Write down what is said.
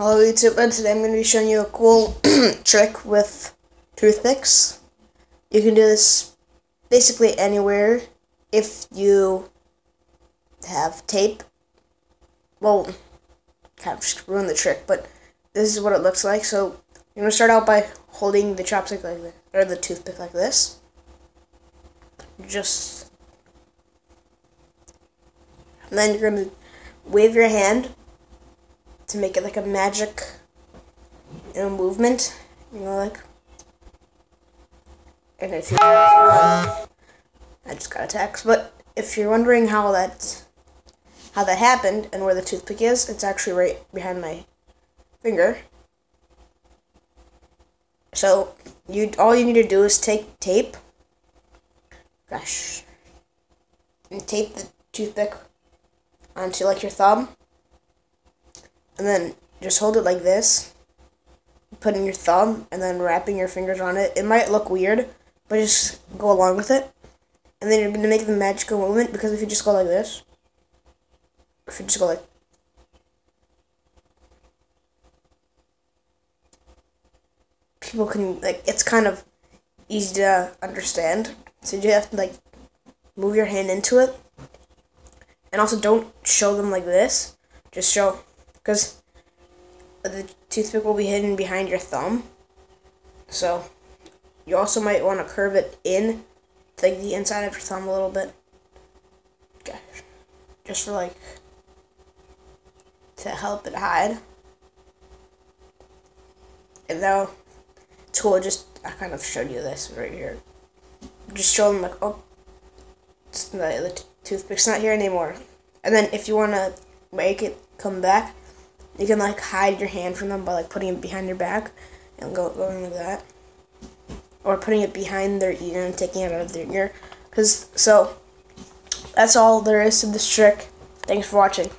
Hello YouTube, and today I'm going to be showing you a cool trick with toothpicks. You can do this basically anywhere if you have tape. Well, kind of just ruin the trick, but this is what it looks like. So you're going to start out by holding the chopstick like this, or the toothpick like this. And then you're going to wave your hand to make it like a magic, movement, like. And if you, I just got a text. But if you're wondering how that happened and where the toothpick is, it's actually right behind my finger. So all you need to do is take tape. And tape the toothpick onto like your thumb. And then just hold it like this, putting your thumb, and then wrapping your fingers on it. It might look weird, but just go along with it. And then you're going to make the magical movement, because if you just go like this, if you just go like, people can, it's kind of easy to understand. So you have to, move your hand into it. And also don't show them like this. Just show, because the toothpick will be hidden behind your thumb. So you also might want to curve it in to the inside of your thumb a little bit. Okay. Just for to help it hide. And now it's cool, I kind of showed you this right here. Just show them oh, the toothpick's not here anymore. And then if you want to make it come back, you can hide your hand from them by putting it behind your back and going like that, or putting it behind their ear and taking it out of their ear. So that's all there is to this trick. Thanks for watching.